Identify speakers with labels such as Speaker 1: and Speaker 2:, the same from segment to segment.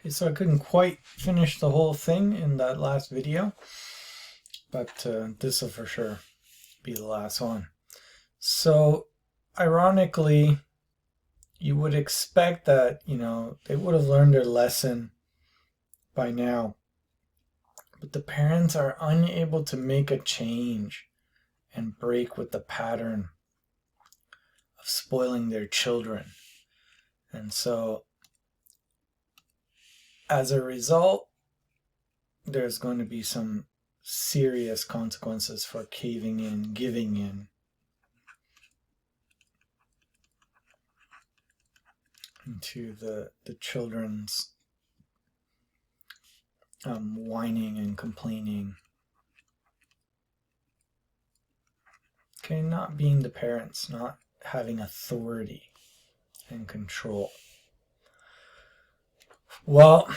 Speaker 1: Okay, so I couldn't quite finish the whole thing in that last video, but this will for sure be the last one. So, ironically, you would expect that, they would have learned their lesson by now. But the parents are unable to make a change and break with the pattern of spoiling their children. And so, as a result, there's going to be some serious consequences for caving in, giving in. Into the children's whining and complaining. Okay, not being the parents, not having authority and control. Well,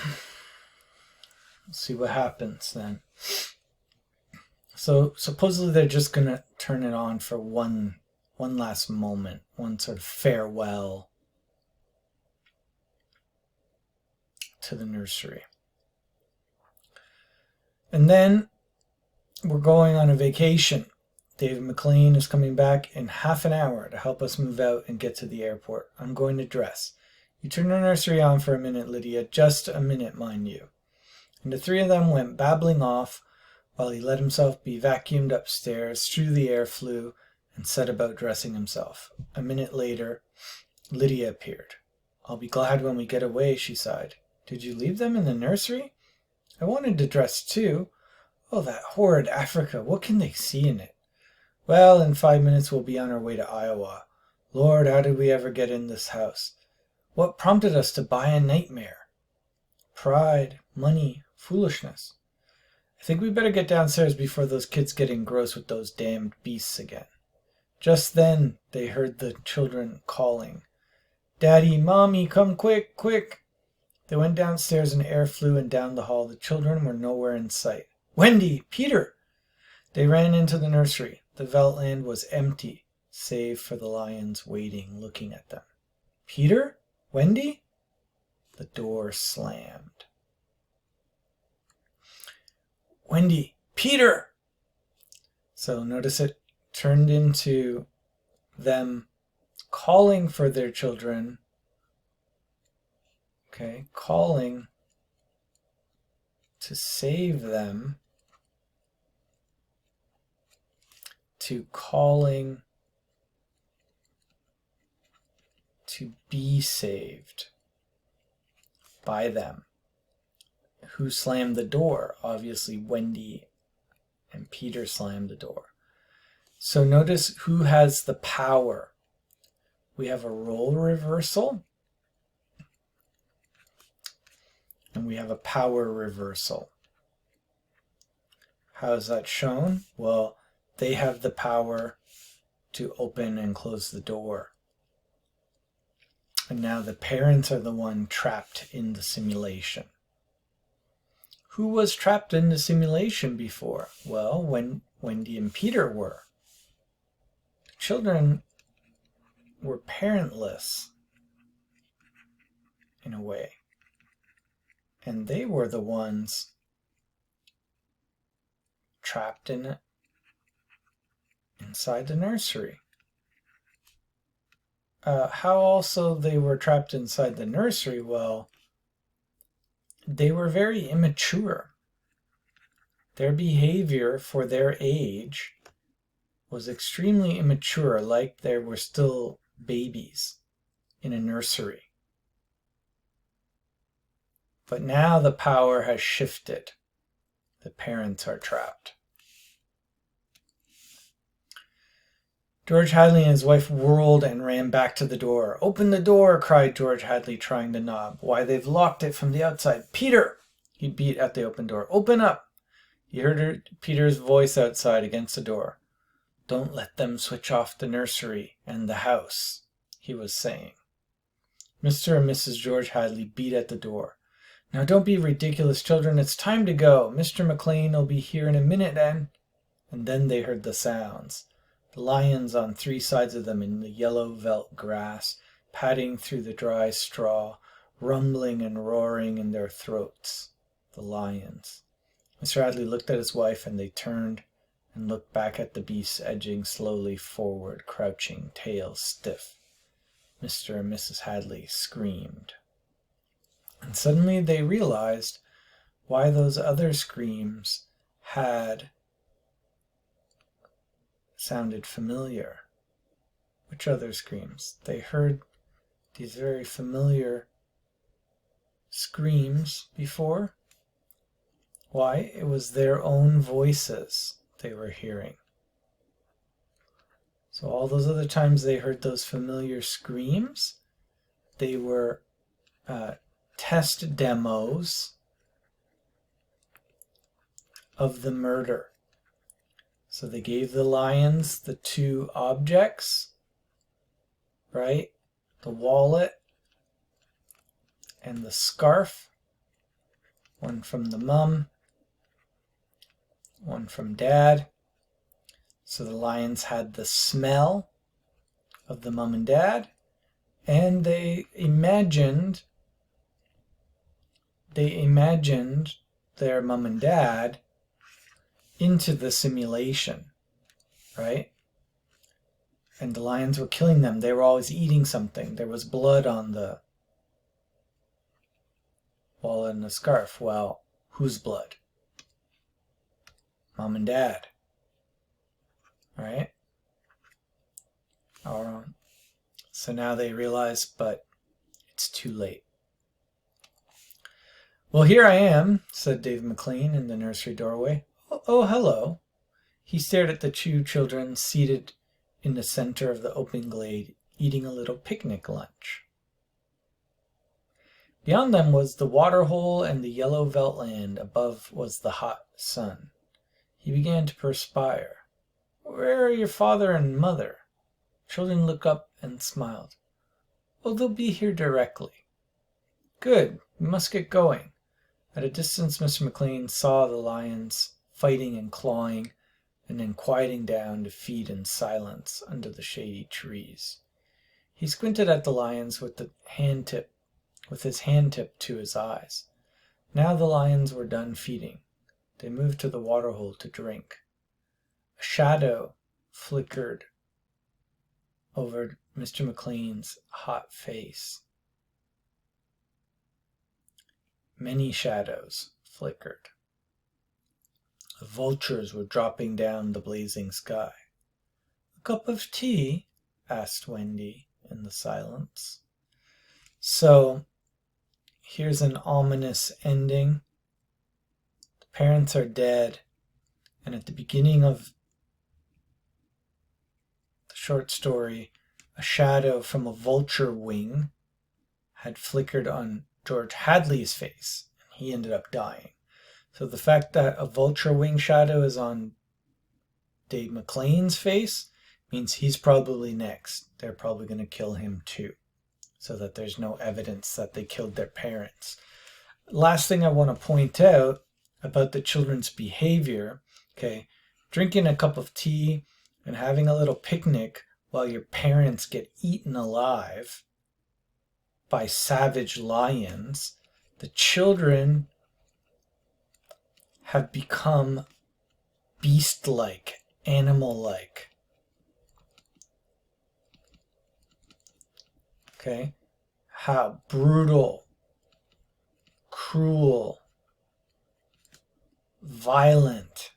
Speaker 1: let's see what happens then. So supposedly they're just going to turn it on for one last moment, one sort of farewell to the nursery. And then we're going on a vacation. David McLean is coming back in half an hour to help us move out and get to the airport. I'm going to dress. You turn the nursery on for a minute, Lydia. Just a minute, mind you. And the three of them went babbling off while he let himself be vacuumed upstairs, through the air flue, and set about dressing himself. A minute later, Lydia appeared. I'll be glad when we get away, she sighed. Did you leave them in the nursery? I wanted to dress too. Oh, that horrid Africa. What can they see in it? Well, in 5 minutes we'll be on our way to Iowa. Lord, how did we ever get in this house? What prompted us to buy a nightmare? Pride, money, foolishness. I think we better get downstairs before those kids get engrossed with those damned beasts again. Just then they heard the children calling. Daddy, Mommy, come quick, quick. They went downstairs and air flew and down the hall. The children were nowhere in sight. Wendy! Peter! They ran into the nursery. The Veldt land was empty, save for the lions waiting, looking at them. Peter? Wendy? The door slammed. Wendy! Peter! So notice it turned into them calling for their children. Okay, calling to save them, to calling to be saved by them. Who slammed the door? Obviously Wendy and Peter slammed the door. So notice who has the power. We have a role reversal. And we have a power reversal. How is that shown? Well, they have the power to open and close the door. And now the parents are the one trapped in the simulation. Who was trapped in the simulation before? Well, when Wendy and Peter were. The children were parentless in a way. And they were the ones trapped in it inside the nursery. How also they were trapped inside the nursery? Well, they were very immature. Their behavior for their age was extremely immature, like they were still babies in a nursery. But now the power has shifted. The parents are trapped. George Hadley and his wife whirled and ran back to the door. Open the door, cried George Hadley, trying the knob. Why, they've locked it from the outside. Peter! He beat at the open door. Open up! He heard Peter's voice outside against the door. Don't let them switch off the nursery and the house, he was saying. Mr. and Mrs. George Hadley beat at the door. Now don't be ridiculous, children. It's time to go. Mr. McLean will be here in a minute, and then they heard the sounds. The lions on 3 sides of them in the yellow veldt grass, padding through the dry straw, rumbling and roaring in their throats, the lions. Mr. Hadley looked at his wife, and they turned and looked back at the beasts edging slowly forward, crouching, tails stiff. Mr. and Mrs. Hadley screamed. And suddenly they realized why those other screams had sounded familiar. Which other screams? They heard these very familiar screams before. Why? It was their own voices they were hearing. So all those other times they heard those familiar screams, they were test demos of the murder. So they gave the lions the two objects, right? The wallet and the scarf. One from the mum, one from dad. So the lions had the smell of the mum and dad, and they imagined their mum and dad into the simulation, right? And the lions were killing them. They were always eating something. There was blood on the wallet and the scarf. Well, whose blood? Mom and dad. Right? So now they realize, but it's too late. Well, here I am, said Dave McLean in the nursery doorway. Oh, hello. He stared at the two children seated in the center of the open glade, eating a little picnic lunch. Beyond them was the waterhole and the yellow veldt land. Above was the hot sun. He began to perspire. Where are your father and mother? Children looked up and smiled. Oh, they'll be here directly. Good. We must get going. At a distance, Mr. McLean saw the lions fighting and clawing, and then quieting down to feed in silence under the shady trees. He squinted at the lions with his hand tip to his eyes. Now the lions were done feeding. They moved to the waterhole to drink. A shadow flickered over Mr. McLean's hot face. Many shadows flickered. The vultures were dropping down the blazing sky. A cup of tea? Asked Wendy in the silence. So, here's an ominous ending. The parents are dead, and at the beginning of the short story, a shadow from a vulture wing had flickered on George Hadley's face, and he ended up dying. So the fact that a vulture wing shadow is on Dave McLean's face means he's probably next. They're probably going to kill him too, so that there's no evidence that they killed their parents. Last thing I want to point out about the children's behavior, okay, drinking a cup of tea and having a little picnic while your parents get eaten alive by savage lions, the children have become beast-like, animal-like. Okay? How brutal, cruel, violent,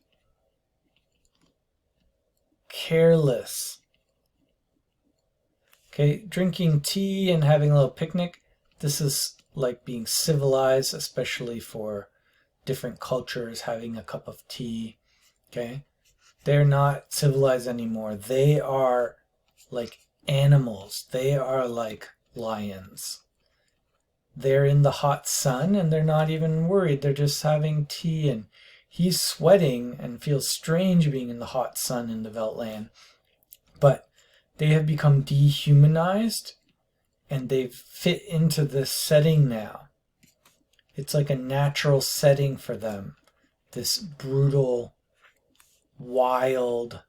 Speaker 1: careless. Okay, drinking tea and having a little picnic, this is like being civilized, especially for different cultures, having a cup of tea. Okay, they're not civilized anymore. They are like animals. They are like lions. They're in the hot sun and they're not even worried. They're just having tea, and he's sweating and feels strange being in the hot sun in the Veldt. But they have become dehumanized and they've fit into this setting now. It's like a natural setting for them. This brutal, wild,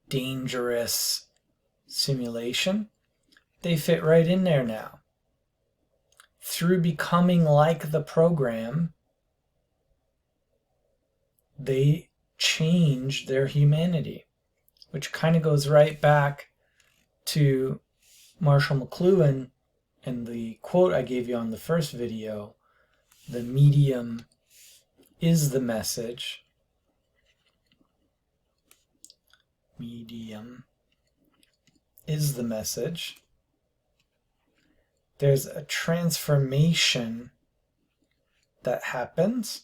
Speaker 1: dangerous simulation. they fit right in there now. Through becoming like the program, they change their humanity, which kind of goes right back to Marshall McLuhan and the quote I gave you on the first video: the medium is the message. Medium is the message. There's a transformation that happens.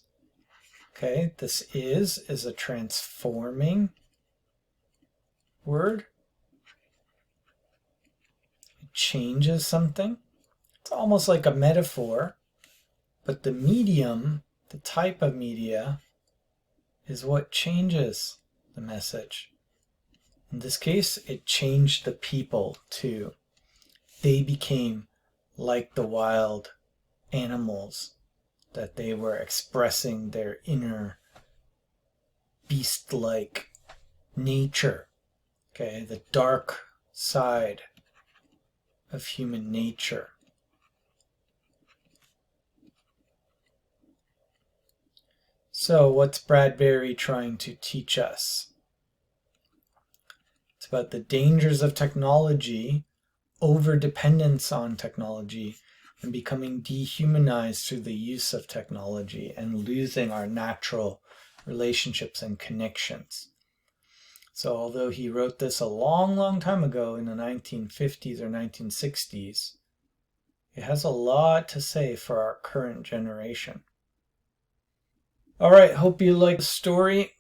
Speaker 1: Okay, this is a transforming word. It changes something. It's almost like a metaphor, but the medium, the type of media, is what changes the message. In this case, it changed the people too. They became like the wild animals, that they were expressing their inner beast-like nature. Okay, the dark side of human nature. So what's Bradbury trying to teach us? It's about the dangers of technology, over-dependence on technology, and becoming dehumanized through the use of technology and losing our natural relationships and connections. So although he wrote this a long, long time ago in the 1950s or 1960s, it has a lot to say for our current generation. All right, hope you liked the story.